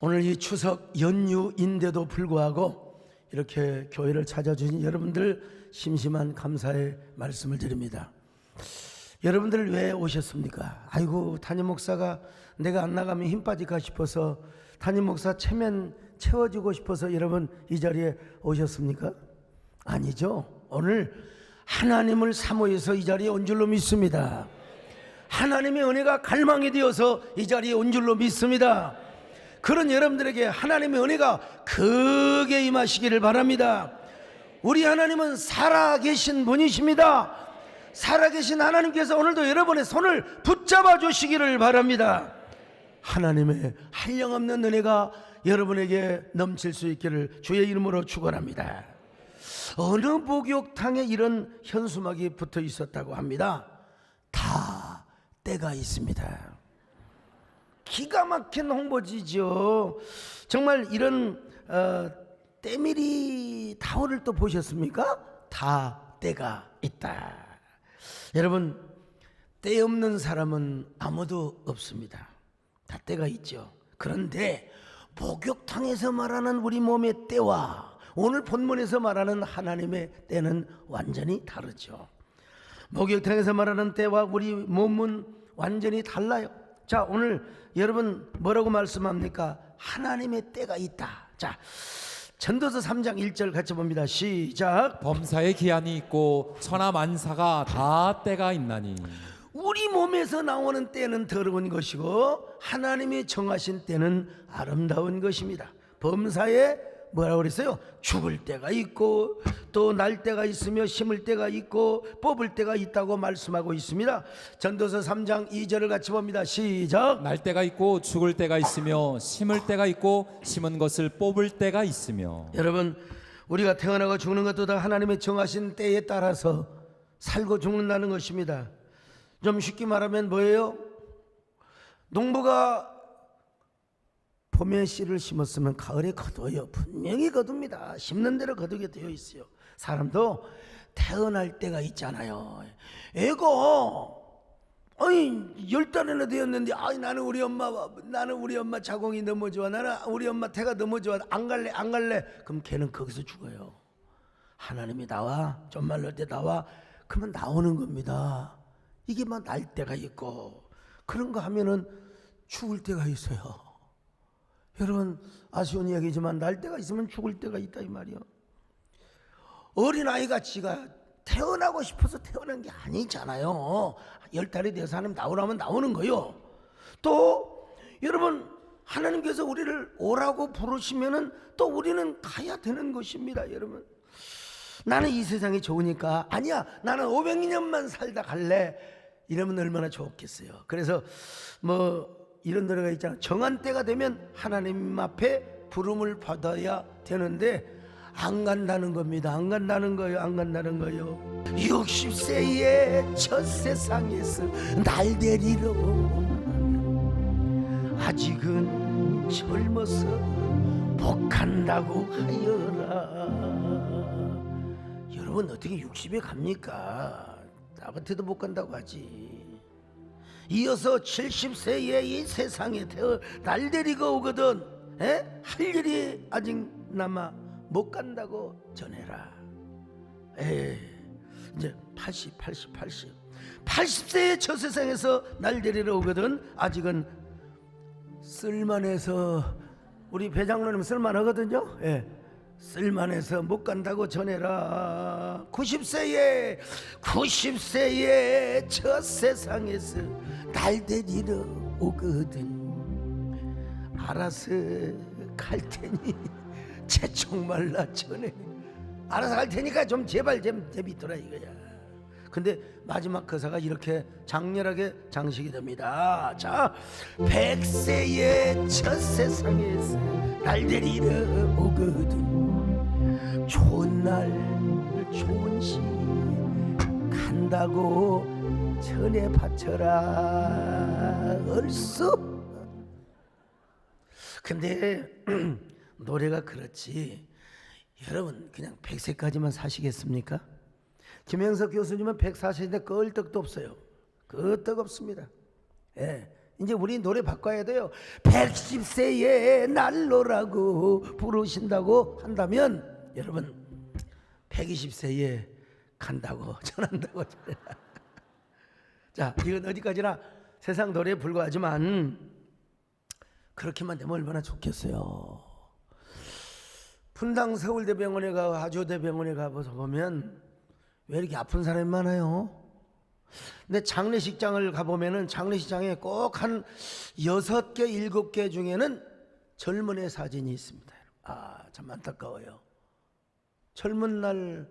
오늘 이 추석 연휴인데도 불구하고 이렇게 교회를 찾아주신 여러분들 심심한 감사의 말씀을 드립니다. 여러분들 왜 오셨습니까? 아이고, 담임 목사가 내가 안 나가면 힘 빠질까 싶어서, 담임 목사 체면 채워주고 싶어서 여러분 이 자리에 오셨습니까? 아니죠. 오늘 하나님을 사모해서 이 자리에 온 줄로 믿습니다. 하나님의 은혜가 갈망이 되어서 이 자리에 온 줄로 믿습니다. 그런 여러분들에게 하나님의 은혜가 크게 임하시기를 바랍니다. 우리 하나님은 살아계신 분이십니다. 살아계신 하나님께서 오늘도 여러분의 손을 붙잡아 주시기를 바랍니다. 하나님의 한량없는 은혜가 여러분에게 넘칠 수 있기를 주의 이름으로 축원합니다. 어느 목욕탕에 이런 현수막이 붙어 있었다고 합니다. 다 때가 있습니다. 기가 막힌 홍보지죠. 정말 이런 때밀이 타월을 또 보셨습니까? 다 때가 있다. 여러분, 때 없는 사람은 아무도 없습니다. 다 때가 있죠. 그런데 목욕탕에서 말하는 우리 몸의 때와 오늘 본문에서 말하는 하나님의 때는 완전히 다르죠. 목욕탕에서 말하는 때와 우리 몸은 완전히 달라요. 자, 오늘 여러분 뭐라고 말씀합니까? 하나님의 때가 있다. 자, 전도서 3장 1절 같이 봅니다. 시작. 범사의 기한이 있고 천하 만사가 다 때가 있나니. 우리 몸에서 나오는 때는 더러운 것이고 하나님이 정하신 때는 아름다운 것입니다. 범사에 뭐라고 그랬어요? 죽을 때가 있고 또 날 때가 있으며 심을 때가 있고 뽑을 때가 있다고 말씀하고 있습니다. 전도서 3장 2절을 같이 봅니다. 시작. 날 때가 있고 죽을 때가 있으며 심을 때가 있고 심은 것을 뽑을 때가 있으며. 여러분, 우리가 태어나고 죽는 것도 다 하나님의 정하신 때에 따라서 살고 죽는다는 것입니다. 좀 쉽게 말하면 뭐예요? 농부가 봄에 씨를 심었으면 가을에 거둬요. 분명히 거둡니다. 심는 대로 거두게 되어 있어요. 사람도 태어날 때가 있잖아요. 애가 아니 10달이나 되었는데 나는 우리 엄마 자궁이 너무 좋아, 나는 우리 엄마 태가 너무 좋아, 안 갈래. 그럼 걔는 거기서 죽어요. 하나님이 나와, 좀만 넣을 때 나와, 그러면 나오는 겁니다. 이게 막 날 때가 있고 그런 거 하면은 죽을 때가 있어요. 여러분, 아쉬운 이야기지만 날 때가 있으면 죽을 때가 있다 이 말이요. 어린아이가 지가 태어나고 싶어서 태어난 게 아니잖아요. 10달이 돼서 하나님 나오라면 나오는 거요. 또 여러분, 하나님께서 우리를 오라고 부르시면은 또 우리는 가야 되는 것입니다. 여러분, 나는 이 세상이 좋으니까 아니야, 나는 500년만 살다 갈래, 이러면 얼마나 좋겠어요. 그래서 뭐 이런 노래가 있잖아. 정한 때가 되면 하나님 앞에 부름을 받아야 되는데 안 간다는 겁니다. 안 간다는 거요. 60세의 첫 세상에서 날 데리러 아직은 젊어서 복한다고 하여라. 여러분, 어떻게 60에 갑니까? 아버지도 못 간다고 하지. 이어서 70세의 이 세상에 날 데리고 오거든. 할 일이 아직 남아 못 간다고 전해라. 이제 80세의 저 세상에서 날 데리러 오거든. 아직은 쓸만해서, 우리 배장로님 쓸만하거든요. 쓸만해서 못 간다고 전해라. 90세의 저 세상에서 날 데리러 오거든. 알아서 갈 테니 재촉 말라 전해. 알아서 갈 테니까 좀 제발 좀 믿더라 이거야. 근데 마지막 거사가 이렇게 장렬하게 장식이 됩니다. 자, 100세의 첫 세상에서 날 데리러 오거든. 좋은 날 좋은 시 간다고 전해 바쳐라. 얼쑤. 근데 노래가 그렇지, 여러분 그냥 100세까지만 사시겠습니까? 김영석 교수님은 140인데 껄떡도 없어요. 끄떡 없습니다. 이제 우리 노래 바꿔야 돼요. 110세의 난로라고 부르신다고 한다면 여러분 120세에 간다고 전한다고. 자, 이건 어디까지나 세상 노래에 불과하지만 그렇게만 되면 얼마나 좋겠어요. 분당 서울대병원에 가 하조대병원에 가서 보면 왜 이렇게 아픈 사람이 많아요? 근데 장례식장을 가보면은 장례식장에 꼭 한 6개, 7개 중에는 젊은 애 사진이 있습니다. 아, 참 안타까워요. 젊은 날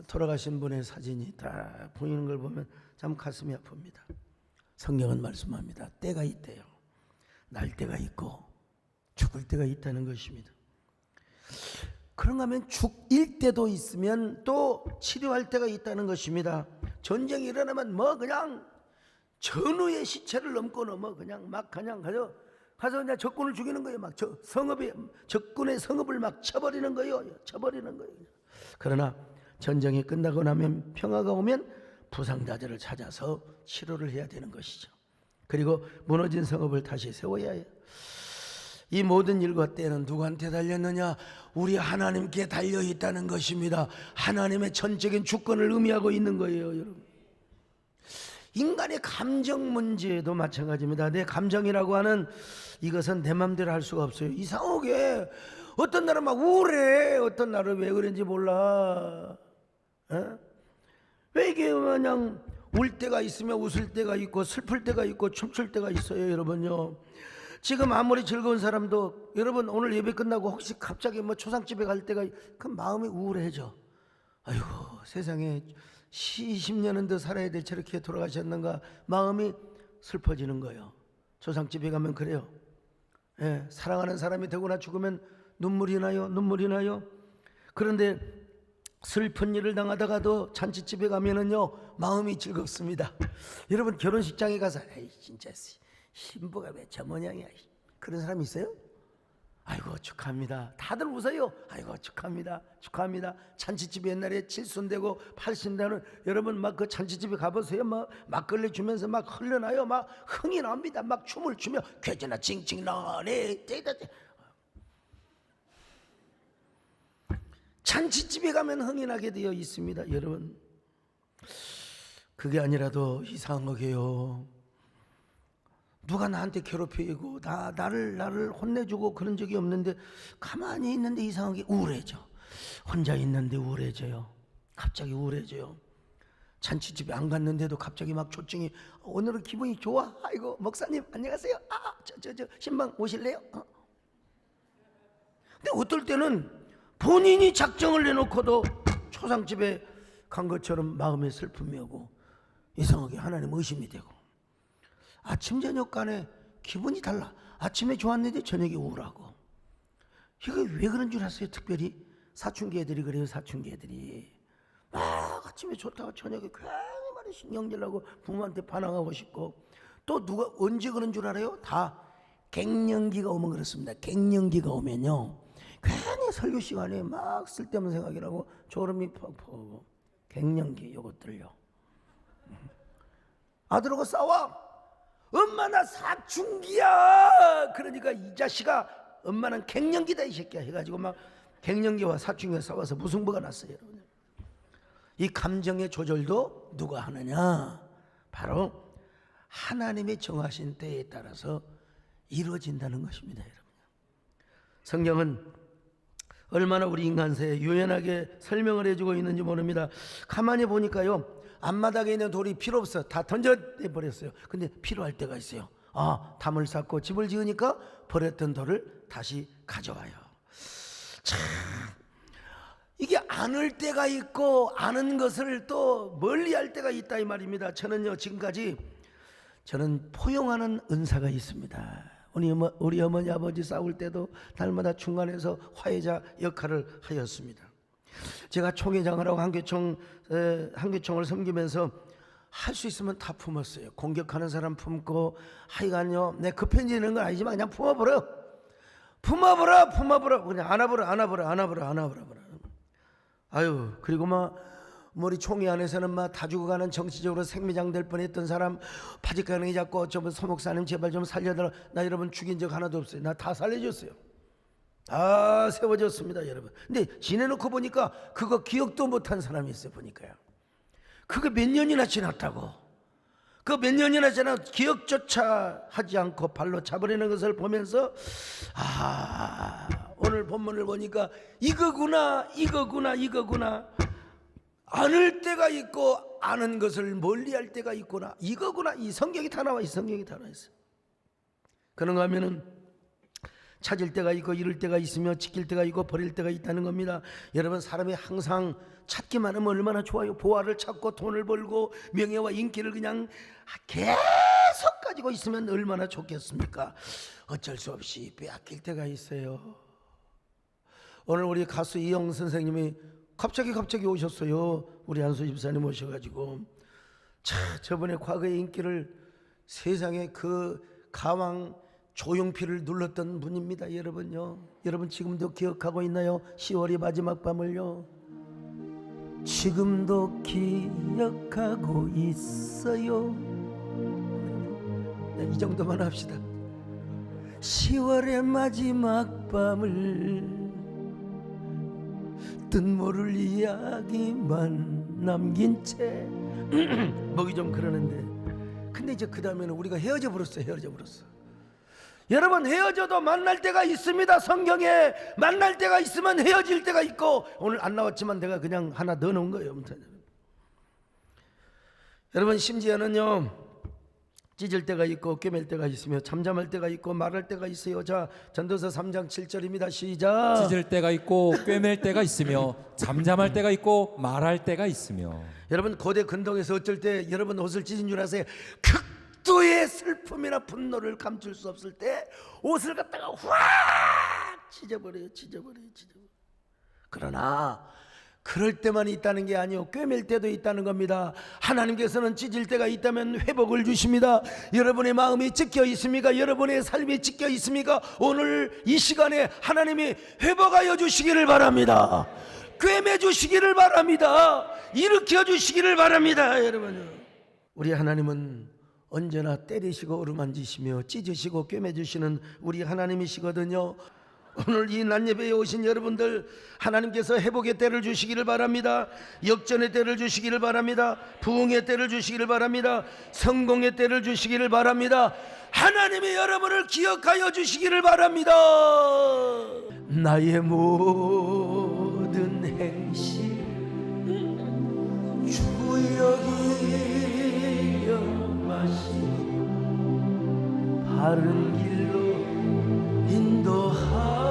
돌아가신 분의 사진이 다 보이는 걸 보면 참 가슴이 아픕니다. 성경은 말씀합니다. 때가 있대요. 날 때가 있고 죽을 때가 있다는 것입니다. 그런가 하면 죽일 때도 있으면 또 치료할 때가 있다는 것입니다. 전쟁이 일어나면 뭐 그냥 전우의 시체를 넘어 그냥 막 그냥 가서 그냥 적군을 죽이는 거예요. 막 적군의 성읍을 막 쳐버리는 거예요. 그러나 전쟁이 끝나고 나면 평화가 오면 부상자들을 찾아서 치료를 해야 되는 것이죠. 그리고 무너진 성읍을 다시 세워야 해요. 이 모든 일과 때는 누구한테 달렸느냐? 우리 하나님께 달려있다는 것입니다. 하나님의 전적인 주권을 의미하고 있는 거예요, 여러분. 인간의 감정 문제도 마찬가지입니다. 내 감정이라고 하는 이것은 내 맘대로 할 수가 없어요. 이상하게 어떤 날은 막 우울해, 어떤 날은 왜 그런지 몰라. 왜 이게 그냥 울 때가 있으면 웃을 때가 있고 슬플 때가 있고 춤출 때가 있어요, 여러분요. 지금 아무리 즐거운 사람도 여러분 오늘 예배 끝나고 혹시 갑자기 뭐 초상집에 갈 때가 그 마음이 우울해져. 아이고 세상에 20년은 더 살아야 돼 저렇게 돌아가셨는가 마음이 슬퍼지는 거예요. 초상집에 가면 그래요. 예, 사랑하는 사람이 되거나 죽으면 눈물이 나요. 그런데 슬픈 일을 당하다가도 잔치집에 가면은요 마음이 즐겁습니다. 여러분 결혼식장에 가서 에이 진짜 신부가 왜 저 모양이야 그런 사람 있어요? 아이고 축하합니다. 다들 웃어요. 아이고 축하합니다. 잔치집에 옛날에 7순되고 8순되는 여러분 막 그 잔치집에 가보세요. 막 막걸리 주면서 막 흘러나요. 막 흥이 납니다. 막 춤을 추며 괴전아 칭칭 나네. 잔치집에 가면 흥이 나게 되어 있습니다. 여러분 그게 아니라도 이상하게요. 누가 나한테 괴롭히고 나를 혼내주고 그런 적이 없는데 가만히 있는데 이상하게 우울해져. 혼자 있는데 우울해져요. 갑자기 우울해져요. 잔치집에 안 갔는데도 갑자기 막 초증이 오늘은 기분이 좋아. 아이고 목사님 안녕하세요. 저 신방 오실래요? 근데 어떨 때는 본인이 작정을 내놓고도 초상집에 간 것처럼 마음에 슬픔이 오고 이상하게 하나님 의심이 되고 아침 저녁 간에 기분이 달라. 아침에 좋았는데 저녁에 우울하고. 이거 왜 그런 줄 아세요? 특별히 사춘기 애들이 그래요. 사춘기 애들이 막 아침에 좋다가 저녁에 괜히 말이 신경질나고 부모한테 반항하고 싶고 또 누가 언제 그런 줄 알아요? 다 갱년기가 오면 그렇습니다. 갱년기가 오면요 괜히 설교 시간에 막 쓸데없는 생각이라고 졸음이 퍽퍽. 갱년기 요것들요. 아들하고 싸워. 엄마 나 사춘기야. 그러니까 이 자식아 엄마는 갱년기다 이 새끼야 해가지고 막 갱년기와 사춘기가 싸워서 무승부가 났어요. 여러분. 이 감정의 조절도 누가 하느냐? 바로 하나님의 정하신 때에 따라서 이루어진다는 것입니다. 여러분. 성경은 얼마나 우리 인간세에 유연하게 설명을 해주고 있는지 모릅니다. 가만히 보니까요 앞마당에 있는 돌이 필요 없어. 다 던져버렸어요. 근데 필요할 때가 있어요. 담을 쌓고 집을 지으니까 버렸던 돌을 다시 가져와요. 참 이게 안을 때가 있고 아는 것을 또 멀리할 때가 있다 이 말입니다. 저는요 지금까지 저는 포용하는 은사가 있습니다. 우리 어머니 아버지 싸울 때도 날마다 중간에서 화해자 역할을 하였습니다. 제가 총회장을 하고 한교총을 섬기면서 할 수 있으면 다 품었어요. 공격하는 사람 품고 하여간요 내 급해지는 건 아니지만 그냥 품어버려 그냥 안아버려 아유 그리고 막 머리 총회 안에서는 막 다 죽어가는 정치적으로 생매장 될 뻔했던 사람 바지가랑이 잡고 좀 소목사님 제발 좀 살려달라. 나 여러분 죽인 적 하나도 없어요. 나 다 살려줬어요. 다 세워졌습니다 여러분. 근데 지내놓고 보니까 그거 기억도 못한 사람이 있어요. 보니까요. 그게 몇 년이나 지났다고. 그 몇 년이나 지나 기억조차 하지 않고 발로 잡으려는 것을 보면서 오늘 본문을 보니까 이거구나. 아는 때가 있고 아는 것을 멀리할 때가 있구나. 이거구나. 이 성경이 다 나와 있어. 성경이 다 나와 있어. 그런가 하면은 찾을 때가 있고 잃을 때가 있으며 지킬 때가 있고 버릴 때가 있다는 겁니다. 여러분 사람이 항상 찾기만 하면 얼마나 좋아요. 보화를 찾고 돈을 벌고 명예와 인기를 그냥 계속 가지고 있으면 얼마나 좋겠습니까? 어쩔 수 없이 빼앗길 때가 있어요. 오늘 우리 가수 이영 선생님이 갑자기 오셨어요. 우리 한수 집사님 오셔가지고 저번에 과거의 인기를 세상에 그 가왕 조용필을 눌렀던 분입니다. 여러분요. 여러분 지금도 기억하고 있나요? 10월의 마지막 밤을요. 지금도 기억하고 있어요. 이 정도만 합시다. 10월의 마지막 밤을 뜻 모를 이야기만 남긴 채 먹이 좀 그러는데, 근데 이제 그 다음에는 우리가 헤어져 버렸어요. 여러분 헤어져도 만날 때가 있습니다. 성경에 만날 때가 있으면 헤어질 때가 있고, 오늘 안 나왔지만 내가 그냥 하나 넣어놓은 거예요. 여러분 심지어는요 찢을 때가 있고 꿰맬 때가 있으며 잠잠할 때가 있고 말할 때가 있어요. 자, 전도서 3장 7절입니다. 시작. 찢을 때가 있고 꿰맬 때가 있으며 잠잠할 때가 있고 말할 때가 있으며. 여러분 고대 근동에서 어쩔 때 여러분 옷을 찢은 줄 아세요? 극도의 슬픔이나 분노를 감출 수 없을 때 옷을 갖다가 확 찢어버려요. 그러나 그럴 때만 있다는 게 아니요, 꿰맬 때도 있다는 겁니다. 하나님께서는 찢을 때가 있다면 회복을 주십니다. 여러분의 마음이 찢겨 있습니까? 여러분의 삶이 찢겨 있습니까? 오늘 이 시간에 하나님이 회복하여 주시기를 바랍니다. 꿰매 주시기를 바랍니다. 일으켜 주시기를 바랍니다. 여러분, 우리 하나님은 언제나 때리시고 어루만지시며 찢으시고 꿰매 주시는 우리 하나님이시거든요. 오늘 이 낮예배에 오신 여러분들, 하나님께서 회복의 때를 주시기를 바랍니다. 역전의 때를 주시기를 바랍니다. 부흥의 때를 주시기를 바랍니다. 성공의 때를 주시기를 바랍니다. 하나님이 여러분을 기억하여 주시기를 바랍니다. 나의 모든 행실 주여 기억하시니 바른 길로 인도하소서.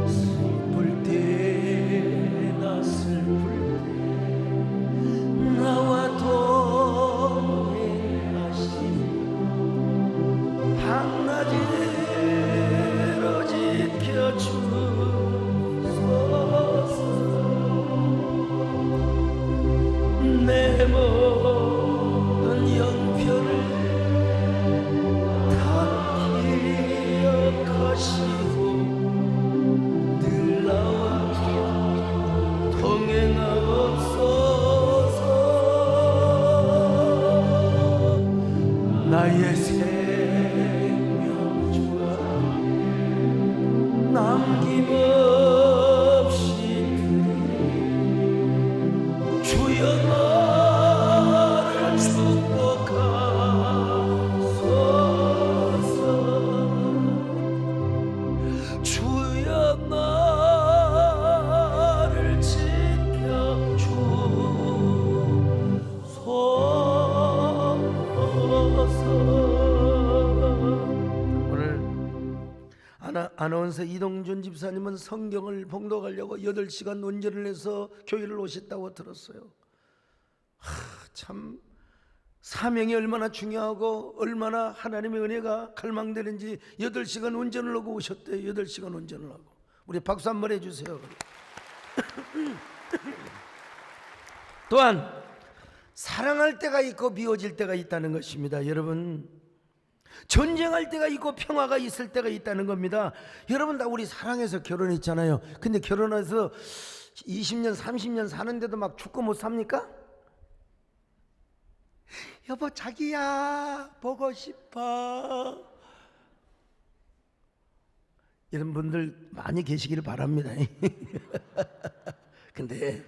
슬플 때나 슬플 때 나와 동행하시니 밤낮으로 지켜주소서. 내 모든 영표를 다 기억하시고 늘 나와 동행하옵소서. 나의 생명주와 남김없이 주여 나를 축복하소서. 주여 나를 지켜주소서. 오늘 아나운서 이동준 집사님은 성경을 봉독하려고 8시간 운전을 해서 교회를 오셨다고 들었어요. 참 사명이 얼마나 중요하고 얼마나 하나님의 은혜가 갈망되는지 8시간 운전을 하고 오셨대요. 8시간 운전을 하고. 우리 박수 한번 해주세요. 또한 사랑할 때가 있고 미워질 때가 있다는 것입니다. 여러분, 전쟁할 때가 있고 평화가 있을 때가 있다는 겁니다. 여러분 다 우리 사랑해서 결혼했잖아요. 근데 결혼해서 20년 30년 사는데도 막 죽고 못 삽니까? 여보 자기야 보고 싶어, 이런 분들 많이 계시기를 바랍니다. 근데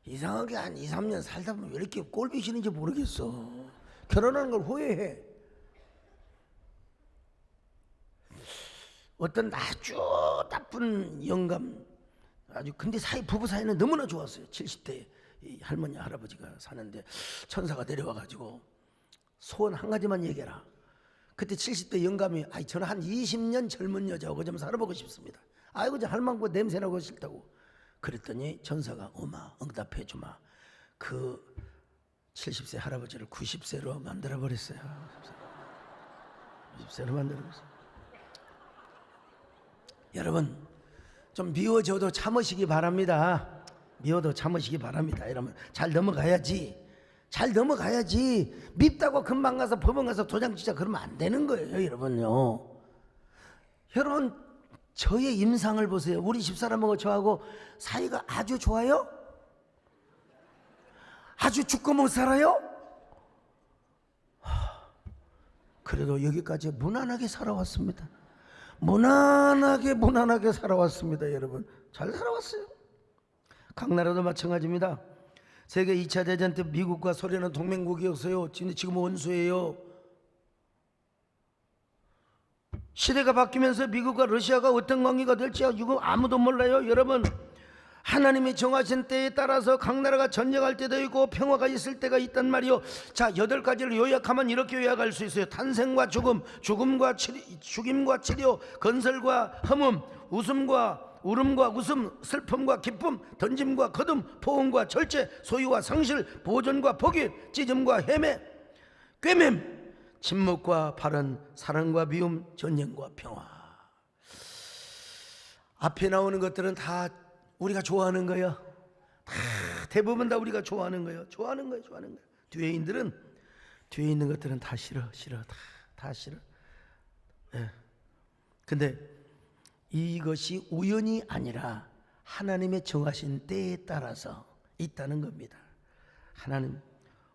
이상하게 한 2, 3년 살다 보면 왜 이렇게 꼴보시는지 모르겠어. 결혼하는 걸 후회해. 어떤 아주 나쁜 영감, 아주 근데 부부 사이는 너무나 좋았어요. 70대 이 할머니 할아버지가 사는데 천사가 내려와가지고 소원 한 가지만 얘기해라. 그때 70대 영감이 저는 한 20년 젊은 여자하고 좀 살아보고 싶습니다. 아이고 저 할망구 냄새나고 싫다고. 그랬더니 천사가 오마 응답해 주마. 그 70세 할아버지를 90세로 만들어버렸어요. 90세로 만들어버렸어요. 여러분 좀 미워져도 참으시기 바랍니다. 미워도 참으시기 바랍니다. 이러면 잘 넘어가야지. 잘 넘어가야지. 밉다고 금방 가서 법원 가서 도장 찍자 그러면 안 되는 거예요. 여러분요. 여러분 저의 임상을 보세요. 우리 집사람하고 저하고 사이가 아주 좋아요? 아주 죽고 못 살아요? 그래도 여기까지 무난하게 살아왔습니다. 무난하게 살아왔습니다. 여러분 잘 살아왔어요. 각 나라도 마찬가지입니다. 세계 2차 대전 때 미국과 소련은 동맹국이었어요. 지금 원수예요. 시대가 바뀌면서 미국과 러시아가 어떤 관계가 될지 이거 아무도 몰라요. 여러분 하나님이 정하신 때에 따라서 각 나라가 전쟁할 때도 있고 평화가 있을 때가 있단 말이요. 자, 8가지를 요약하면 이렇게 요약할 수 있어요. 탄생과 죽음, 죽임과 치료, 건설과 험음, 웃음과 울음과 웃음, 슬픔과 기쁨, 던짐과 거둠, 포옹과 절제, 소유와 상실, 보존과 포기, 찢음과 헤매, 꿰맴, 침묵과 발언, 사랑과 미움, 전쟁과 평화. 앞에 나오는 것들은 다 우리가 좋아하는 거예요. 다 대부분 다 우리가 좋아하는 거예요. 좋아하는 거예요. 뒤에 있는 것들은 다 싫어. 다 싫어. 네. 근데 이것이 우연이 아니라 하나님의 정하신 때에 따라서 있다는 겁니다. 하나님,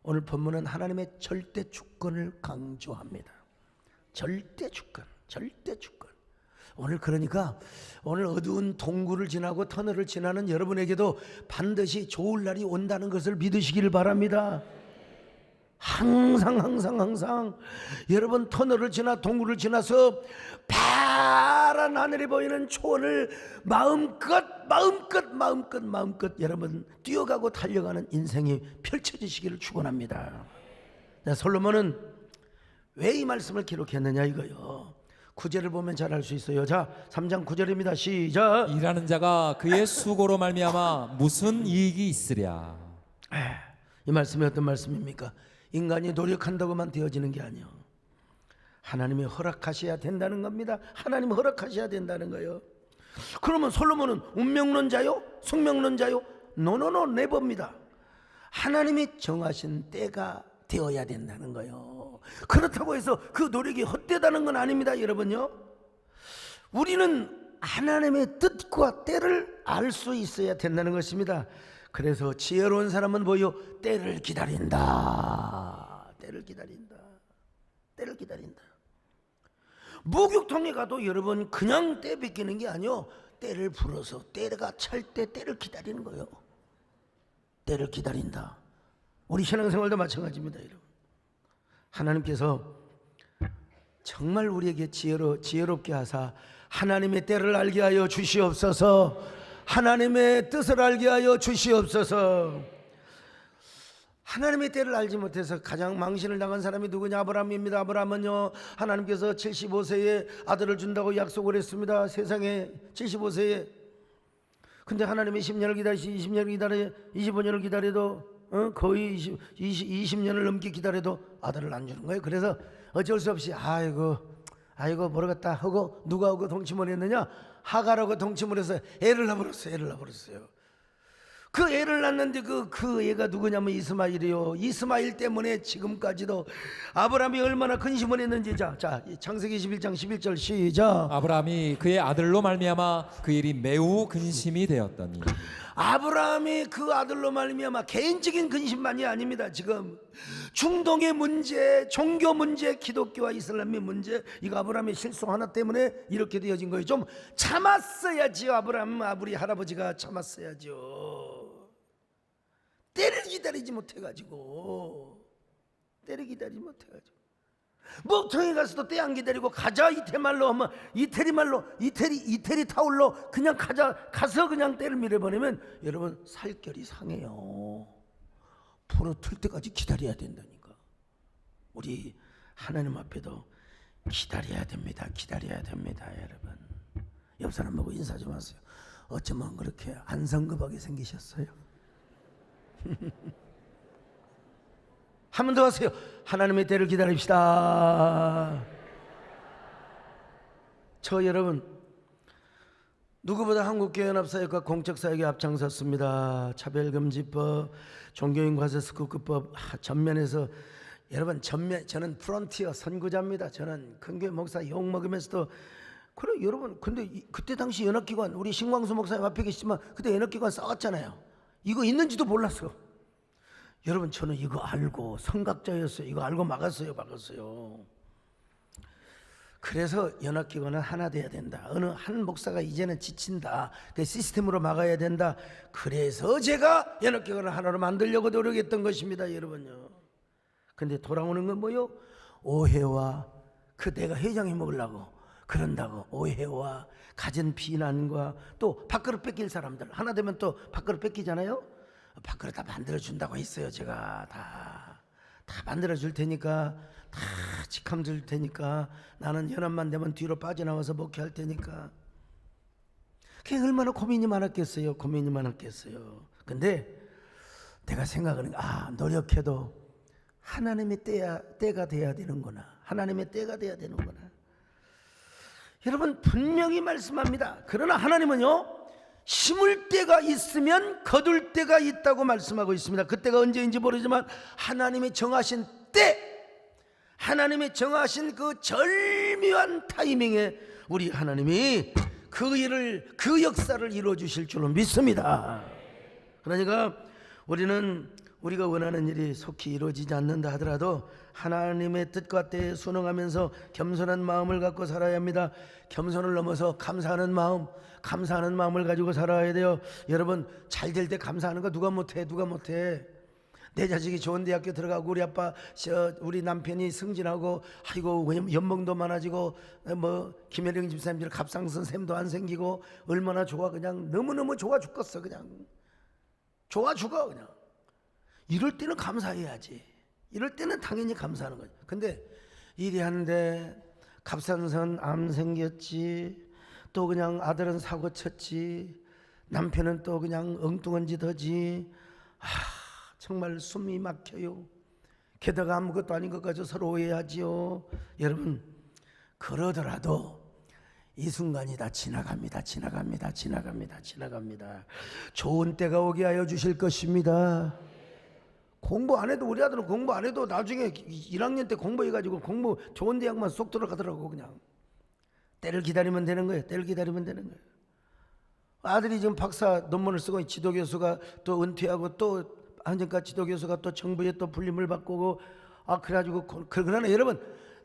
오늘 본문은 하나님의 절대 주권을 강조합니다. 절대 주권. 오늘 그러니까 오늘 어두운 동굴을 지나고 터널을 지나는 여러분에게도 반드시 좋을 날이 온다는 것을 믿으시기를 바랍니다. 항상 여러분 터널을 지나 동굴을 지나서 파란 하늘이 보이는 초원을 마음껏 여러분 뛰어가고 달려가는 인생이 펼쳐지시기를 축원합니다. 솔로몬은 왜 이 말씀을 기록했느냐 이거요. 9절을 보면 잘 알 수 있어요. 자, 3장 9절입니다. 시작. 일하는 자가 그의 수고로 말미암아 무슨 이익이 있으랴. 이 말씀이 어떤 말씀입니까? 인간이 노력한다고만 되어지는 게 아니에요. 하나님이 허락하셔야 된다는 겁니다. 하나님이 허락하셔야 된다는 거예요. 그러면 솔로몬은 운명론자요? 숙명론자요? 노노노 네버입니다. 하나님이 정하신 때가 되어야 된다는 거예요. 그렇다고 해서 그 노력이 헛되다는 건 아닙니다. 여러분요, 우리는 하나님의 뜻과 때를 알 수 있어야 된다는 것입니다. 그래서 지혜로운 사람은 뭐요? 때를 기다린다. 목욕탕에 가도 여러분 그냥 때 뺏기는 게 아니요, 때를 불어서 때가 찰 때 때를 기다리는 거예요. 때를 기다린다. 우리 신앙생활도 마찬가지입니다. 여러분, 하나님께서 정말 우리에게 지혜롭게 하사 하나님의 때를 알게 하여 주시옵소서. 하나님의 뜻을 알게 하여 주시옵소서. 하나님의 때를 알지 못해서 가장 망신을 당한 사람이 누구냐? 아브라함입니다. 아브라함은요, 하나님께서 75세에 아들을 준다고 약속을 했습니다. 세상에 75세에. 근데 하나님이 10년을 기다리시 20년을 기다려 25년을 기다려도 거의 20년을 넘게 기다려도 아들을 안 주는 거예요. 그래서 어쩔 수 없이 아이고 모르겠다 하고 누구하고 동침을 했느냐? 하갈하고 동침을 해서 애를 낳아버렸어요. 그 애를 낳는데 그 애가 누구냐면 이스마엘이요. 이스마엘 때문에 지금까지도 아브라함이 얼마나 근심을 했는지. 자 창세기 11장 11절 시작. 아브라함이 그의 아들로 말미암아 그 일이 매우 근심이 되었더니. 아브라함이 그 아들로 말미암아 개인적인 근심만이 아닙니다. 지금 중동의 문제, 종교 문제, 기독교와 이슬람의 문제, 이거 아브라함의 실수 하나 때문에 이렇게 되어진 거예요. 좀 참았어야지요. 우리 할아버지가 참았어야죠. 때를 기다리지 못해가지고 목통에 가서도 때 안 기다리고 가자 이태말로 하면 이태리 타올로 그냥 가서 그냥 때를 밀어버리면 여러분 살결이 상해요. 부러틀 때까지 기다려야 된다니까. 우리 하나님 앞에도 기다려야 됩니다. 여러분. 옆 사람 보고 인사 좀 하세요. 어쩌면 그렇게 안 성급하게 생기셨어요? 한 번 더 하세요. 하나님의 때를 기다립시다. 저 여러분 누구보다 한국교회연합사역과 공적사역에 앞장섰습니다. 차별금지법, 종교인 과세 스쿠크법 전면에서 여러분 저는 프론티어 선구자입니다. 저는 큰교회 목사 욕 먹으면서도 그래 여러분 근데 그때 당시 연합기관 우리 신광수 목사님 앞에 계시지만 그때 연합기관 싸웠잖아요. 이거 있는지도 몰랐어. 여러분 저는 이거 알고 선각자였어요. 이거 알고 막았어요. 그래서 연합기관은 하나 돼야 된다. 어느 한 목사가 이제는 지친다. 그 시스템으로 막아야 된다. 그래서 제가 연합기관을 하나로 만들려고 노력했던 것입니다. 여러분요. 근데 돌아오는 건 뭐요? 오해와 내가 회장이 먹으려고 그런다고 오해와 가진 비난과 또 밥그릇 뺏길 사람들 하나 되면 또 밥그릇 뺏기잖아요. 밥그릇 다 만들어준다고 했어요. 제가 다 만들어줄 테니까 다 직함 줄 테니까 나는 연합만 되면 뒤로 빠져나와서 목회할 테니까. 그게 얼마나 고민이 많았겠어요. 근데 내가 생각하는 노력해도 하나님의 때가 돼야 되는구나. 여러분 분명히 말씀합니다. 그러나 하나님은요 심을 때가 있으면 거둘 때가 있다고 말씀하고 있습니다. 그때가 언제인지 모르지만 하나님의 정하신 때, 하나님의 정하신 그 절묘한 타이밍에 우리 하나님이 그 역사를 이루어 주실 줄로 믿습니다. 그러니까 우리가 원하는 일이 속히 이루어지지 않는다 하더라도 하나님의 뜻과 때에 순응하면서 겸손한 마음을 갖고 살아야 합니다. 겸손을 넘어서 감사하는 마음을 가지고 살아야 돼요. 여러분 잘 될 때 감사하는 거 누가 못해? 내 자식이 좋은 대학교 들어가고 우리 남편이 승진하고 연봉도 많아지고 김혜령 집사님들 갑상선 샘도 안 생기고 얼마나 좋아. 그냥 너무너무 좋아 죽겠어. 그냥 좋아 죽어. 그냥 이럴 때는 감사해야지. 이럴 때는 당연히 감사하는 거죠. 근데 일이 한데 갑상선 암 생겼지, 또 그냥 아들은 사고 쳤지, 남편은 또 그냥 엉뚱한 짓 하지. 정말 숨이 막혀요. 게다가 아무것도 아닌 것 가지고 서로 오해하지요. 여러분 그러더라도 이 순간이 다 지나갑니다. 좋은 때가 오게 하여 주실 것입니다. 공부 안 해도 우리 아들은 공부 안 해도 나중에 1학년 때 공부해가지고 좋은 대학만 쏙 들어가더라고. 그냥 때를 기다리면 되는 거예요. 아들이 지금 박사 논문을 쓰고 지도교수가 또 은퇴하고 또 한전가 지도교수가 또 정부에 또 불림을 바꾸고 그래가지고 그러나 여러분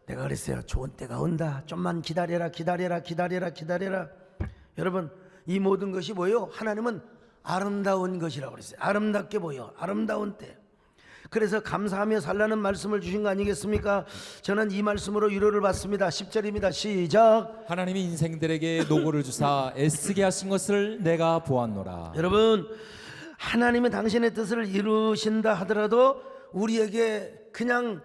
내가 그랬어요. 좋은 때가 온다. 좀만 기다려라. 여러분 이 모든 것이 뭐예요? 하나님은 아름다운 것이라고 그랬어요. 아름답게 보여. 아름다운 때. 그래서 감사하며 살라는 말씀을 주신 거 아니겠습니까? 저는 이 말씀으로 위로를 받습니다. 10절입니다. 시작. 하나님이 인생들에게 노고를 주사 애쓰게 하신 것을 내가 보았노라. 여러분 하나님이 당신의 뜻을 이루신다 하더라도 우리에게 그냥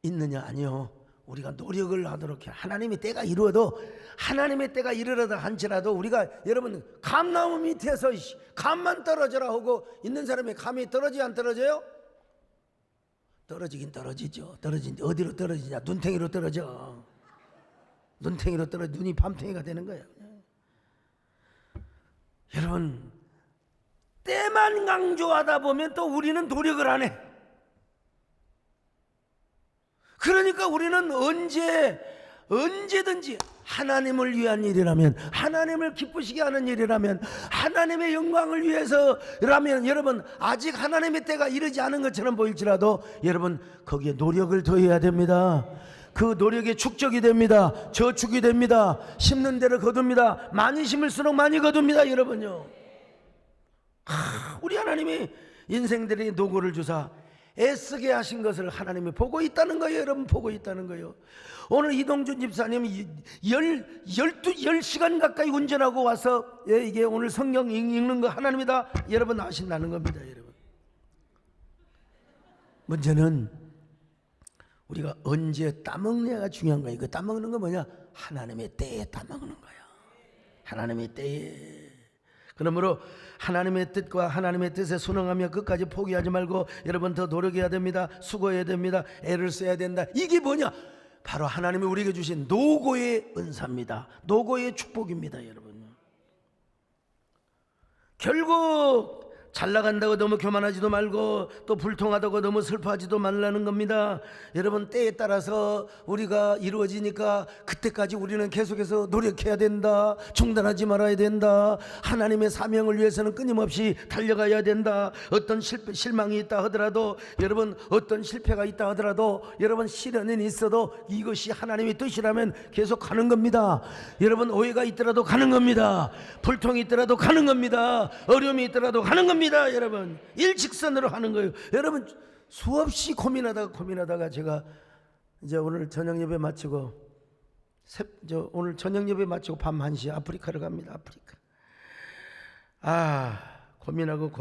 있느냐? 아니요. 우리가 노력을 하도록 해요. 하나님의 때가 이루어도 하나님의 때가 이르러다 한치라도 우리가 여러분 감나무 밑에서 감만 떨어져라 하고 있는 사람이 감이 떨어지지 안 떨어져요? 떨어지긴 떨어지죠. 떨어진데 어디로 떨어지냐? 눈탱이로 떨어져. 눈이 밤탱이가 되는 거예요. 여러분 때만 강조하다 보면 또 우리는 노력을 안 해. 그러니까 우리는 언제든지 하나님을 위한 일이라면, 하나님을 기쁘시게 하는 일이라면, 하나님의 영광을 위해서라면, 여러분 아직 하나님의 때가 이르지 않은 것처럼 보일지라도 여러분 거기에 노력을 더해야 됩니다. 그 노력의 축적이 됩니다. 저축이 됩니다. 심는 대로 거둡니다. 많이 심을수록 많이 거둡니다. 여러분요, 우리 하나님이 인생들의 노고를 주사 애쓰게 하신 것을 하나님이 보고 있다는 거예요. 여러분 보고 있다는 거예요. 오늘 이동준 집사님이 10시간 가까이 운전하고 와서 이게 오늘 성경 읽는 거 하나님이다 여러분 아신다는 겁니다. 여러분 문제는 우리가 언제 따먹느냐가 중요한 거예요. 그 따먹는 거 뭐냐? 하나님의 때에 따먹는 거예요. 하나님의 때에. 그러므로 하나님의 뜻과 하나님의 뜻에 순응하며 끝까지 포기하지 말고 여러분 더 노력해야 됩니다. 수고해야 됩니다. 애를 써야 된다. 이게 뭐냐? 바로 하나님이 우리에게 주신 노고의 은사입니다. 노고의 축복입니다. 여러분 결국 잘 나간다고 너무 교만하지도 말고 또 불통하다고 너무 슬퍼하지도 말라는 겁니다. 여러분 때에 따라서 우리가 이루어지니까 그때까지 우리는 계속해서 노력해야 된다. 중단하지 말아야 된다. 하나님의 사명을 위해서는 끊임없이 달려가야 된다. 어떤 실망이 있다 하더라도 여러분, 어떤 실패가 있다 하더라도 여러분, 시련은 있어도 이것이 하나님의 뜻이라면 계속 가는 겁니다. 여러분 오해가 있더라도 가는 겁니다. 불통이 있더라도 가는 겁니다. 어려움이 있더라도 가는 겁니다. 여러분 일직선으로 하는 거예요. 여러분 수없이 고민하다가 제가 이제 오늘 저녁 예배 마치고 오늘 저녁 예배 마치고 밤 1시에 아프리카를 갑니다. 아프리카. 고민하고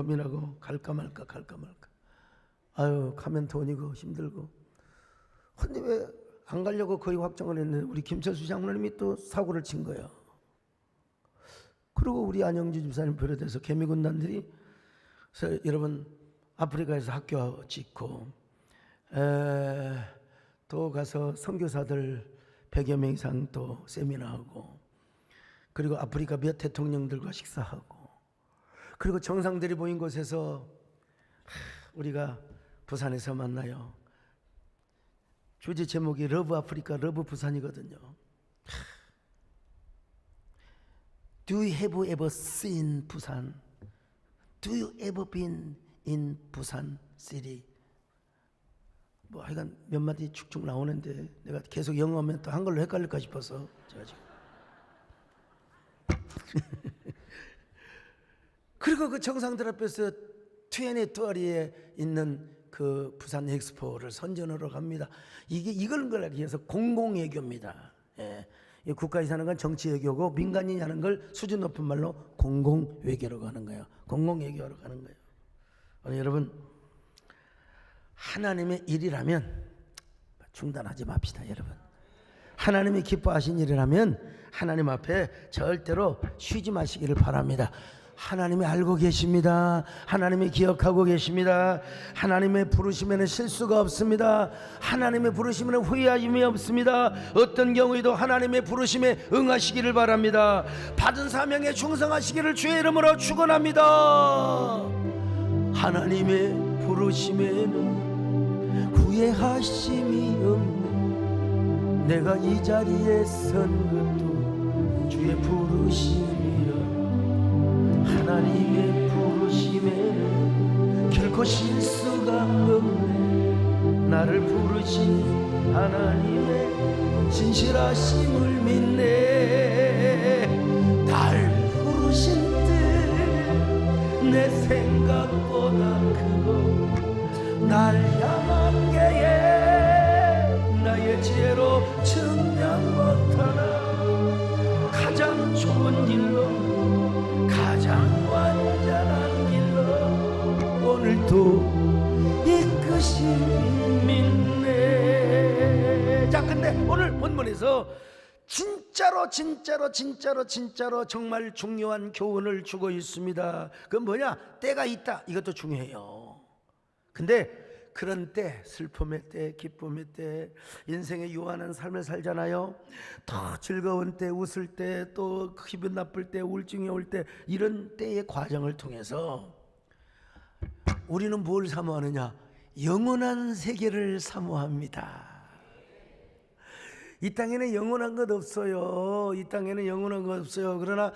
갈까 말까. 아유 가면 돈이고 힘들고. 근데 왜 안 가려고 거의 확정을 했는데 우리 김철수 장로님이 또 사고를 친 거예요. 그리고 우리 안영주 집사님 비롯해서 개미군단들이 그래서 여러분 아프리카에서 학교 짓고 또 가서 선교사들 100여 명 이상 또 세미나하고, 그리고 아프리카 몇 대통령들과 식사하고, 그리고 정상들이 모인 곳에서 우리가 부산에서 만나요. 주제 제목이 러브 아프리카 러브 부산이거든요. Do you have ever seen 부산? Do you ever been in 부산 city? 뭐 하여간 몇 마디 축축 나오는데 내가 계속 영어하면 또 한글로 헷갈릴까 싶어서 제가 지금. 그리고 그 정상들 앞에서 2020에 있는 그 부산 엑스포를 선전하러 갑니다. 이걸 위해서 공공외교입니다. 예. 국가에서 하는 건 정치외교고 민간인이 하는 걸 수준 높은 말로 공공외교라고 하는 거예요. 공공외교로 가는 거예요. 여러분 하나님의 일이라면 중단하지 맙시다. 여러분 하나님이 기뻐하신 일이라면 하나님 앞에 절대로 쉬지 마시기를 바랍니다. 하나님이 알고 계십니다. 하나님이 기억하고 계십니다. 하나님의 부르심에는 실수가 없습니다. 하나님의 부르심에는 후회함이 없습니다. 어떤 경우에도 하나님의 부르심에 응하시기를 바랍니다. 받은 사명에 충성하시기를 주의 이름으로 축원합니다. 하나님의 부르심에는 후회하심이 없네. 내가 이 자리에 선 것도 주의 부르심이라. 하나님의 부르심에는 결코 실수가 없네. 나를 부르신 하나님의 진실하심을 믿네. 날 부르신 뜻 내 생각보다 크고 날 향한 계획 나의 지혜로 측량 못하나 가장 좋은 길로 가장 완전한 길로 오늘도 이끄심 믿네. 자, 근데 오늘 본문에서 진짜로 정말 중요한 교훈을 주고 있습니다. 그건 뭐냐? 때가 있다. 이것도 중요해요. 근데 그런 때, 슬픔의 때, 기쁨의 때, 인생의 유한한 삶을 살잖아요. 더 즐거운 때, 웃을 때, 또 기분 나쁠 때, 우울증이 올 때, 이런 때의 과정을 통해서 우리는 뭘 사모하느냐? 영원한 세계를 사모합니다. 이 땅에는 영원한 것 없어요. 이 땅에는 영원한 것 없어요. 그러나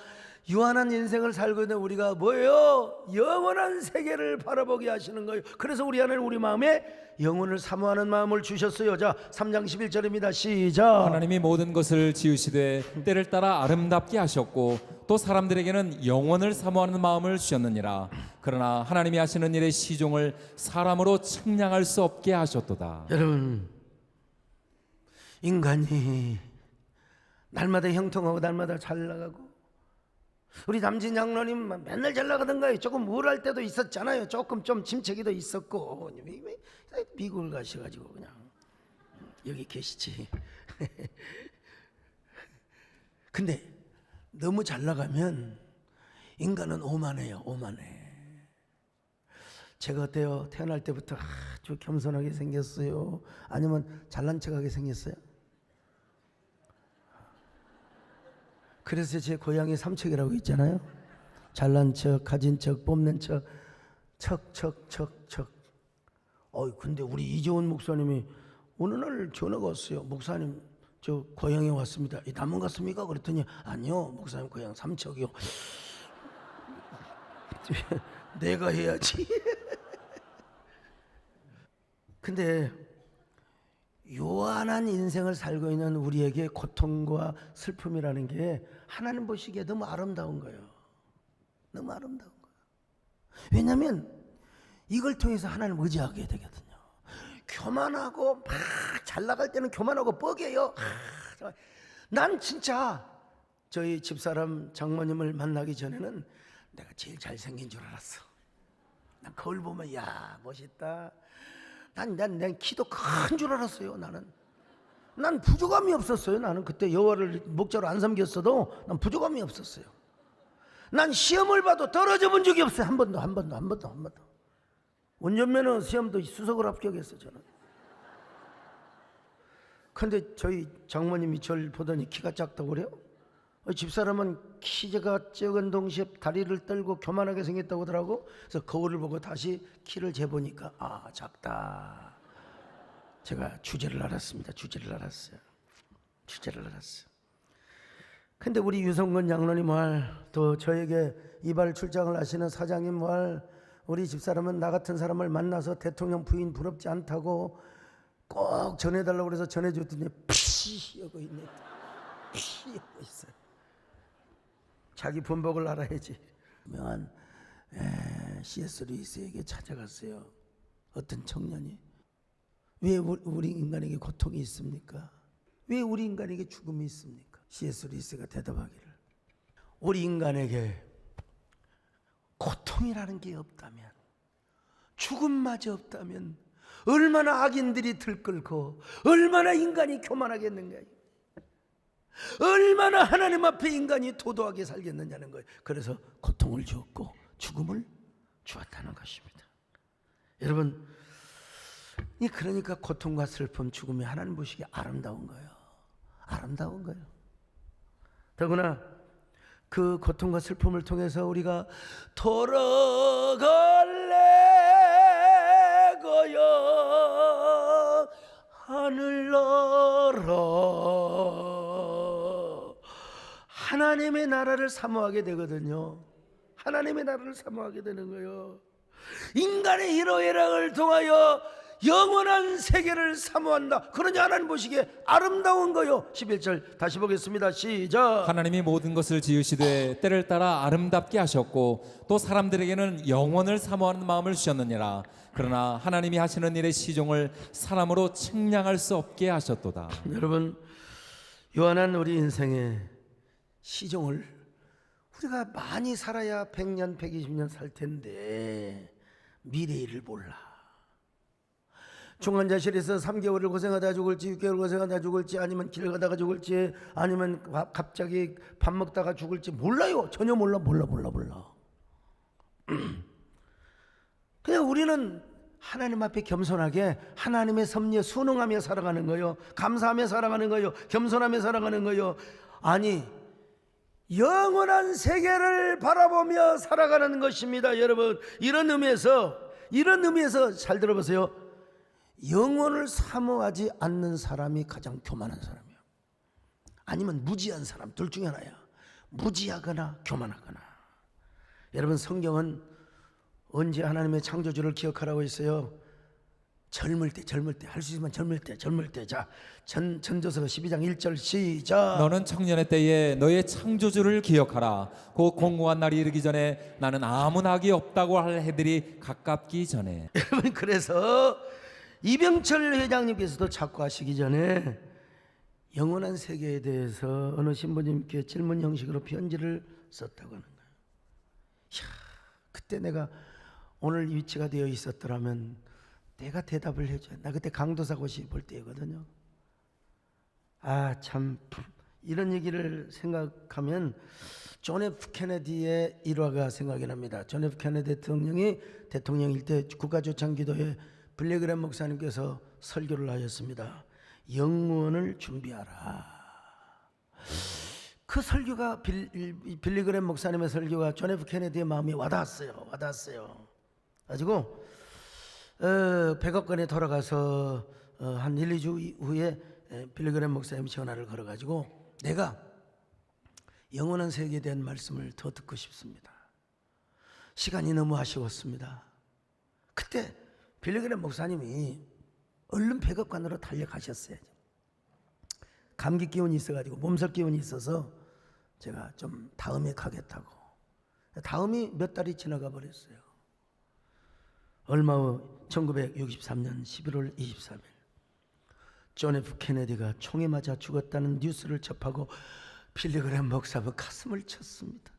유한한 인생을 살고 있는 우리가 뭐예요? 영원한 세계를 바라보게 하시는 거예요. 그래서 우리 하나님 우리 마음에 영혼을 사모하는 마음을 주셨어요. 자, 3장 11절입니다. 시작. 하나님이 모든 것을 지으시되 때를 따라 아름답게 하셨고 또 사람들에게는 영원을 사모하는 마음을 주셨느니라. 그러나 하나님이 하시는 일의 시종을 사람으로 측량할 수 없게 하셨도다. 여러분, 인간이 날마다 형통하고 날마다 잘 나가고, 우리 남진 장로님 맨날 잘 나가던가요? 조금 우울할 때도 있었잖아요. 조금 좀 침체기도 있었고. 미국을 가셔가지고 그냥 여기 계시지. 근데 너무 잘 나가면 인간은 오만해요. 오만해. 제가 어때요? 태어날 때부터 아주 겸손하게 생겼어요? 아니면 잘난 척하게 생겼어요? 그래서 제 고향이 삼척이라고 있잖아요. 잘난 척, 가진 척, 뽐낸 척, 척. 근데 우리 이재원 목사님이 어느 날 전화가 왔어요. 목사님, 저 고향에 왔습니다. 이 남원 갔습니까? 그랬더니 아니요, 목사님 고향 삼척이요. 내가 해야지. 근데 요한한 인생을 살고 있는 우리에게 고통과 슬픔이라는 게 하나님 보시기에 너무 아름다운 거예요. 너무 아름다운 거예요. 왜냐하면 이걸 통해서 하나님 의지하게 되거든요. 교만하고 막 잘 나갈 때는 교만하고 뻐개요. 난 진짜 저희 집사람 장모님을 만나기 전에는 내가 제일 잘생긴 줄 알았어. 난 거울 보면 야 멋있다. 난 키도 큰 줄 알았어요. 난 부족함이 없었어요. 나는 그때 여호와를 목자로 안 섬겼어도 난 부족함이 없었어요. 난 시험을 봐도 떨어져 본 적이 없어요. 한 번도. 운전면허 시험도 수석을 합격했어 저는. 근데 저희 장모님이 저를 보더니 키가 작다고 그래요? 집사람은 키가 적은 동시에 다리를 떨고 교만하게 생겼다고 하더라고. 그래서 거울을 보고 다시 키를 재보니까 작다. 제가 주제를 알았습니다. 주제를 알았어요. 근데 우리 유성근 장로님 또 저에게 이발 출장을 하시는 사장님 우리 집사람은 나 같은 사람을 만나서 대통령 부인 부럽지 않다고 꼭 전해달라고 그래서 전해줬더니 피 하고 있네. 피 하고 있어요. 자기 본복을 알아야지. 유명한 C.S. 루이스에게 찾아갔어요. 어떤 청년이. 왜 우리 인간에게 고통이 있습니까? 왜 우리 인간에게 죽음이 있습니까? C.S. 루이스가 대답하기를, 우리 인간에게 고통이라는 게 없다면, 죽음마저 없다면 얼마나 악인들이 들끓고 얼마나 인간이 교만하겠는가, 얼마나 하나님 앞에 인간이 도도하게 살겠느냐는 거예요. 그래서 고통을 주었고 죽음을 주었다는 것입니다. 여러분, 그러니까 고통과 슬픔, 죽음이 하나님 보시기에 아름다운 거예요. 아름다운 거예요. 더구나 그 고통과 슬픔을 통해서 우리가 돌아갈래 거야 하늘나라, 하나님의 나라를 사모하게 되거든요. 하나님의 나라를 사모하게 되는 거예요. 인간의 희로애락을 통하여 영원한 세계를 사모한다. 그러니 하나님 보시기에 아름다운 거요. 11절 다시 보겠습니다. 시작. 하나님이 모든 것을 지으시되 때를 따라 아름답게 하셨고 또 사람들에게는 영원을 사모하는 마음을 주셨느니라. 그러나 하나님이 하시는 일의 시종을 사람으로 측량할 수 없게 하셨도다. 여러분, 요한한 우리 인생의 시종을, 우리가 많이 살아야 100년 120년 살 텐데 미래의 일을 몰라. 중환자실에서 3개월을 고생하다 죽을지 6개월 고생하다 죽을지 아니면 길 가다가 죽을지 아니면 갑자기 밥 먹다가 죽을지 몰라요. 전혀 몰라. 그냥 우리는 하나님 앞에 겸손하게 하나님의 섭리에 순응하며 살아가는 거예요. 감사하며 살아가는 거예요. 겸손하며 살아가는 거예요. 아니, 영원한 세계를 바라보며 살아가는 것입니다. 여러분, 이런 의미에서 잘 들어보세요. 영혼을 사모하지 않는 사람이 가장 교만한 사람이에요. 아니면 무지한 사람, 둘 중에 하나야. 무지하거나 교만하거나. 여러분, 성경은 언제 하나님의 창조주를 기억하라고 했어요? 젊을 때 할 수 있으면 젊을 때. 자, 전도서 12장 1절 시작. 너는 청년의 때에 너의 창조주를 기억하라. 곧 공고한 날이 이르기 전에 나는 아무 낙이 없다고 할 해들이 가깝기 전에. 여러분, 그래서 이병철 회장님께서도 자꾸 하시기 전에 영원한 세계에 대해서 어느 신부님께 질문 형식으로 편지를 썼다고 하는 거예요. 이야, 그때 내가 오늘 이 위치가 되어 있었더라면 내가 대답을 해줘야. 나 그때 강도사고시 볼 때거든요. 아, 참 이런 얘기를 생각하면 존 F 케네디의 일화가 생각이 납니다. 존 F 케네디 대통령이 대통령일 때 국가조창기도회 빌리그램 목사님께서 설교를 하셨습니다. 영원을 준비하라. 그 설교가 빌리그램 목사님의 설교가 존 F 케네디의 마음에 와닿았어요. 가지고 백악관에 돌아가서 한 1, 2주 후에 빌리그램 목사님이 전화를 걸어가지고 내가 영원한 세계에 대한 말씀을 더 듣고 싶습니다. 시간이 너무 아쉬웠습니다. 그때 빌리그램 목사님이 얼른 백악관으로 달려가셨어요. 감기 기운이 있어가지고 몸살 기운이 있어서 제가 좀 다음에 가겠다고. 다음이 몇 달이 지나가 버렸어요. 얼마 후 1963년 11월 23일 존 F 케네디가 총에 맞아 죽었다는 뉴스를 접하고 빌리그램 목사는 가슴을 쳤습니다.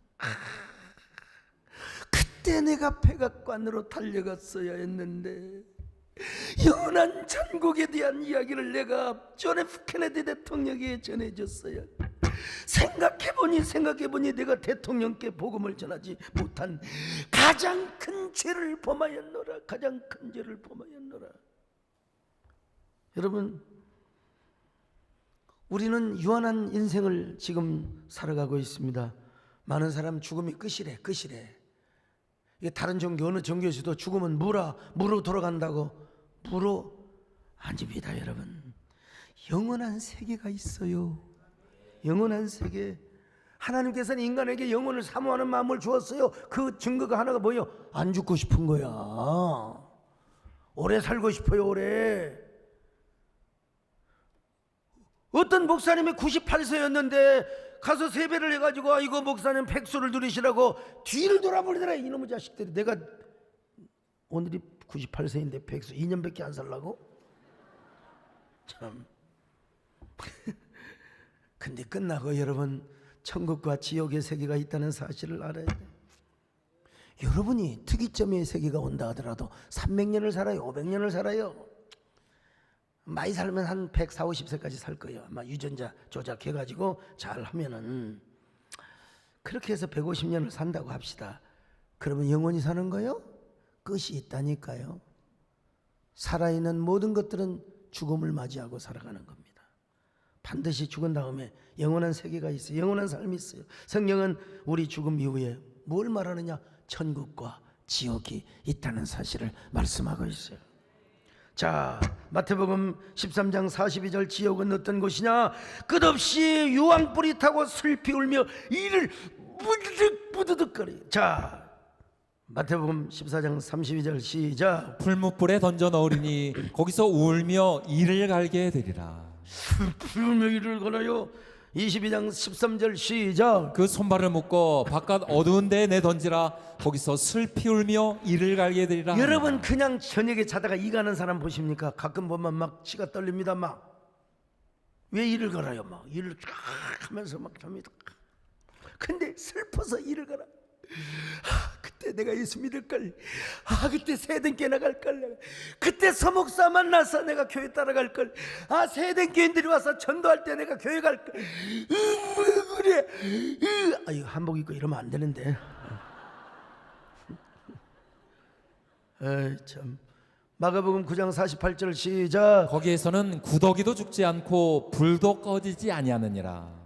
그때 내가 백악관으로 달려갔어야 했는데 영원한 천국에 대한 이야기를 내가 존 F 케네디 대통령에게 전해줬어야. 생각해보니 내가 대통령께 복음을 전하지 못한 가장 큰 죄를 범하였노라. 여러분, 우리는 유한한 인생을 지금 살아가고 있습니다. 많은 사람 죽음이 끝이래. 이게 다른 종교 어느 종교에서도 죽으면 무로 돌아간다고. 무로 아닙니다. 여러분, 영원한 세계가 있어요. 영원한 세계. 하나님께서는 인간에게 영혼을 사모하는 마음을 주었어요. 그 증거가 하나가 뭐예요? 안 죽고 싶은 거야. 오래 살고 싶어요. 오래. 어떤 목사님이 98세였는데 가서 세배를 해가지고 이거 목사님 백수를 누리시라고 뒤를 돌아버리더라. 이놈의 자식들이. 내가 오늘이 98세인데 백수 2년밖에 안 살라고? 참. 근데 끝나고 여러분, 천국과 지옥의 세계가 있다는 사실을 알아야 돼. 여러분이 특이점의 세계가 온다 하더라도 300년을 살아요, 500년을 살아요. 많이 살면 한 140, 50세까지 살 거예요. 아마 유전자 조작해가지고 잘 하면은. 그렇게 해서 150년을 산다고 합시다. 그러면 영원히 사는 거요? 끝이 있다니까요. 살아있는 모든 것들은 죽음을 맞이하고 살아가는 겁니다. 반드시 죽은 다음에 영원한 세계가 있어요. 영원한 삶이 있어요. 성경은 우리 죽음 이후에 뭘 말하느냐? 천국과 지옥이 있다는 사실을 말씀하고 있어요. 자, 마태복음 13장 42절, 지옥은 어떤 곳이냐? 끝없이 유황불이 타고 슬피 울며 이를 무드득거려. 자, 마태복음 14장 32절 시작. 풀무불에 던져 넣으리니 거기서 울며 이를 갈게 되리라. 풀며 이를 갈아요. 22장 13절 시작. 그 손발을 묶어 바깥 어두운 데에 내던지라. 거기서 슬피 울며 이를 갈게 되리라. 여러분, 그냥 저녁에 자다가 이 가는 사람 보십니까? 가끔 보면 막 치가 떨립니다. 왜 이를 갈아요? 이를 쫙 하면서 잡니다. 근데 슬퍼서 이를 갈아. 그때 내가 예수 믿을걸. 그때 세den교회 나갈걸. 그때 서목사 만나서 내가 교회 따라갈걸. 세den교인들이 와서 전도할 때 내가 교회 갈걸. 그래. 이거 한복 입고 이러면 안 되는데. 참. 마가복음 9장 48절 시작. 거기에서는 구더기도 죽지 않고 불도 꺼지지 아니하느니라.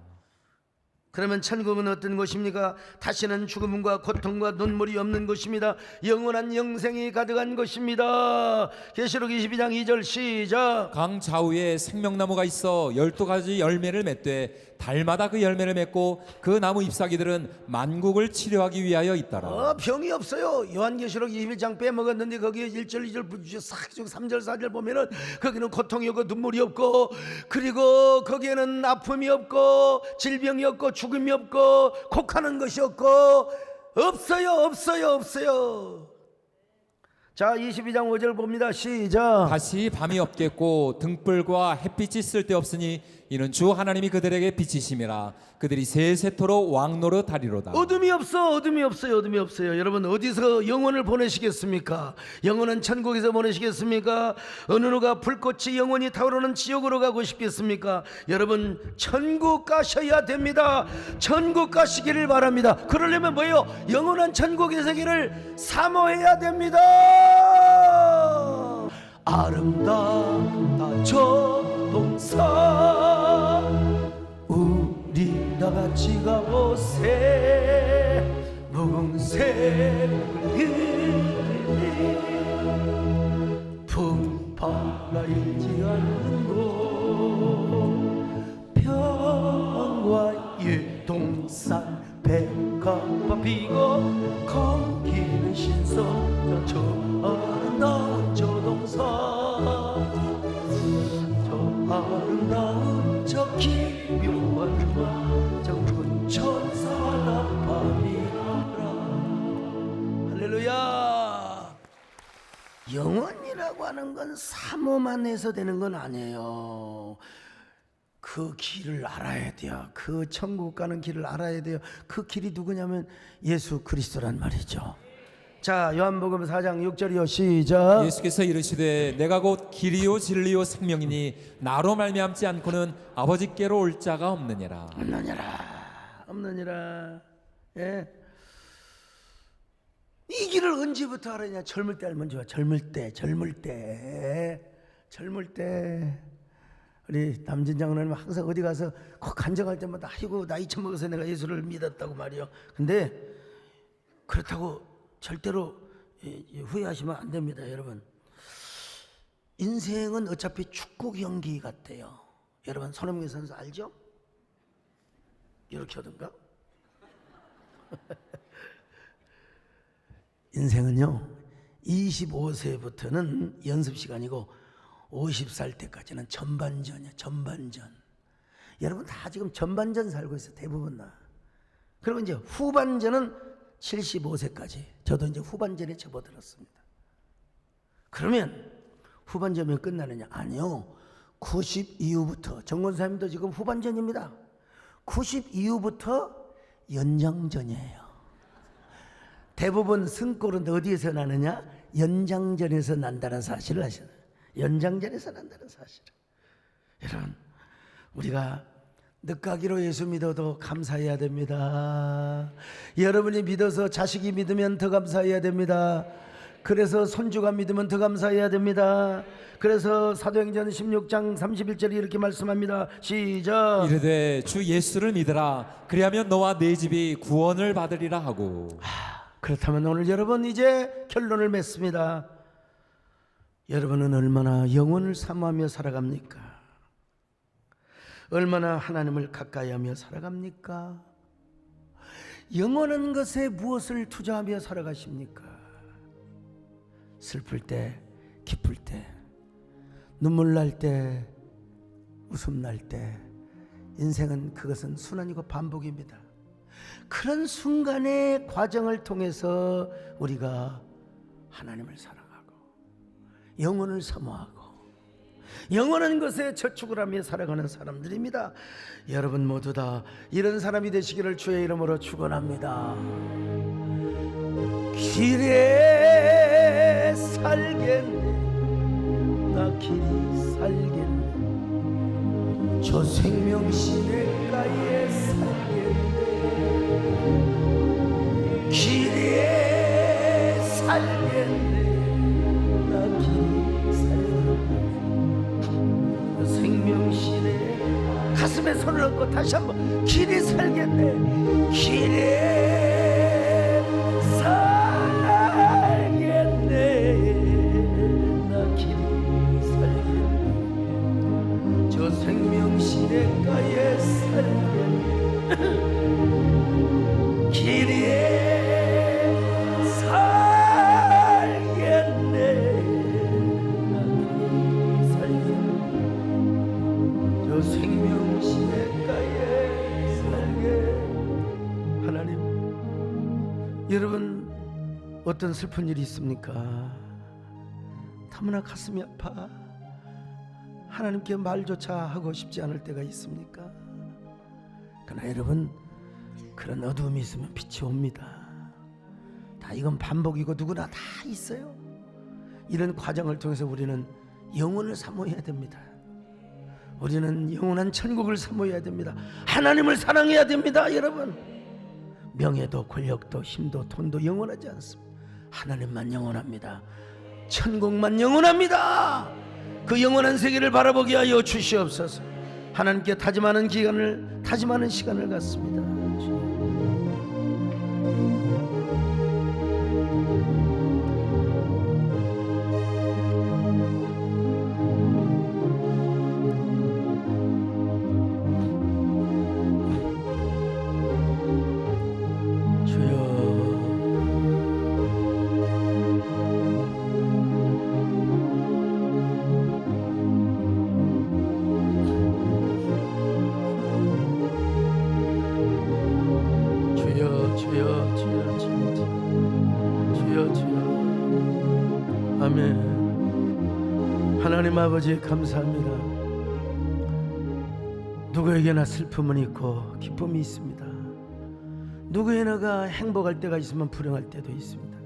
그러면 천국은 어떤 곳입니까? 다시는 죽음과 고통과 눈물이 없는 곳입니다. 영원한 영생이 가득한 곳입니다. 계시록 22장 2절 시작. 강 좌우에 생명나무가 있어 12가지 열매를 맺되 달마다 그 열매를 맺고 그 나무 잎사귀들은 만국을 치료하기 위하여 있더라. 병이 없어요. 요한계시록 21장 빼먹었는데 거기에 1절 2절 3절 4절 보면은 거기는 고통이 없고 눈물이 없고, 그리고 거기에는 아픔이 없고 질병이 없고 죽음이 없고 곡하는 것이 없고, 없어요. 자, 22장 5절 봅니다. 시작. 다시 밤이 없겠고 등불과 햇빛이 쓸데없으니 이는 주 하나님이 그들에게 빛이심이라. 그들이 세세토록 왕노릇 하리로다. 어둠이 없어요. 여러분, 어디서 영혼을 보내시겠습니까? 영혼은 천국에서 보내시겠습니까? 어느 누가 불꽃이 영원히 타오르는 지옥으로 가고 싶겠습니까? 여러분, 천국 가셔야 됩니다. 천국 가시기를 바랍니다. 그러려면 뭐예요? 영원한 천국의 세계를 사모해야 됩니다. 아름답다 저 동산 우리 다같이 가보세. 무궁색 풍파가 일지 않는 곳 평화 유동산 백합화 피고 공기는 신선 저 아름다운 저 동산 저 아름다운 저 기묘한 저 붉은 천사나 밤이라. 할렐루야. 영원이라고 하는 건 사모만 해서 되는 건 아니에요. 그 길을 알아야 돼요. 그 천국 가는 길을 알아야 돼요. 그 길이 누구냐면 예수 그리스도란 말이죠. 자, 요한복음 4장 6절이요 시작. 예수께서 이르시되 내가 곧 길이요 진리요 생명이니 나로 말미암지 않고는 아버지께로 올 자가 없느니라. 없느니라. 예. 이 길을 언제부터 알았냐? 젊을 때 알면 좋아. 젊을 때 우리 남진 장로님 항상 어디 가서 꼭 간증할 때마다 아이고 나이 처먹어서 내가 예수를 믿었다고 말이요. 근데 그렇다고 절대로 후회하시면 안 됩니다. 여러분, 인생은 어차피 축구 경기 같아요. 여러분, 손흥민 선수 알죠? 이렇게 하던가? 인생은요 25세부터는 연습 시간이고 50살 때까지는 전반전이야. 전반전. 여러분 다 지금 전반전 살고 있어. 대부분 다. 그리고 이제 후반전은 75세까지. 저도 이제 후반전에 접어들었습니다. 그러면 후반전이면 끝나느냐? 아니요. 90 이후부터, 정권사님도 지금 후반전입니다. 90 이후부터 연장전이에요. 대부분 승골은 어디에서 나느냐? 연장전에서 난다는 사실을 아시나요? 연장전에서 난다는 사실을. 여러분, 우리가 늦가기로 예수 믿어도 감사해야 됩니다. 여러분이 믿어서 자식이 믿으면 더 감사해야 됩니다. 그래서 손주가 믿으면 더 감사해야 됩니다. 그래서 사도행전 16장 31절에 이렇게 말씀합니다. 시작. 이르되 주 예수를 믿으라. 그리하면 너와 네 집이 구원을 받으리라 하고. 그렇다면 오늘 여러분 이제 결론을 맺습니다. 여러분은 얼마나 영혼을 사모하며 살아갑니까? 얼마나 하나님을 가까이 하며 살아갑니까? 영원한 것에 무엇을 투자하며 살아가십니까? 슬플 때, 기쁠 때, 눈물 날 때, 웃음 날 때, 인생은 그것은 순환이고 반복입니다. 그런 순간의 과정을 통해서 우리가 하나님을 사랑하고 영혼을 사모하고 영원한 것에 저축을 하며 살아가는 사람들입니다. 여러분 모두 다 이런 사람이 되시기를 주의 이름으로 축원합니다. 길에 살겠네, 나 길이 살겠네, 저 생명 시냇가에 살겠네, 길에 살겠네, 나 길이 살겠네, 생명신의 가슴에 손을 얹고 다시 한번 길이 살겠네, 길이 살겠네, 나 길이 살겠네, 저 생명시내가에 살겠네, 길이 생명시내가에 살게. 하나님, 여러분 어떤 슬픈 일이 있습니까? 너무나 가슴이 아파 하나님께 말조차 하고 싶지 않을 때가 있습니까? 그러나 여러분, 그런 어두움이 있으면 빛이 옵니다. 다 이건 반복이고 누구나 다 있어요. 이런 과정을 통해서 우리는 영혼을 사모해야 됩니다. 우리는 영원한 천국을 사모해야 됩니다. 하나님을 사랑해야 됩니다. 여러분, 명예도 권력도 힘도 돈도 영원하지 않습니다. 하나님만 영원합니다. 천국만 영원합니다. 그 영원한 세계를 바라보게 하여 주시옵소서. 하나님께 다짐하는 시간을 갖습니다. 아멘. 하나님 아버지 감사합니다. 누구에게나 슬픔은 있고 기쁨이 있습니다. 누구에게나 행복할 때가 있으면 불행할 때도 있습니다.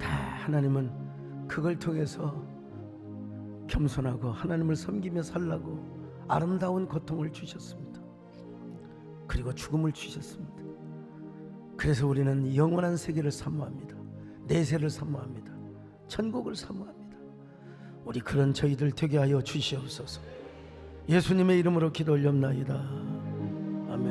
다 하나님은 그걸 통해서 겸손하고 하나님을 섬기며 살라고 아름다운 고통을 주셨습니다. 그리고 죽음을 주셨습니다. 그래서 우리는 영원한 세계를 사모합니다. 내세를 사모합니다. 천국을 사모합니다. 우리 그런 저희들 되게 하여 주시옵소서. 예수님의 이름으로 기도 올렸나이다.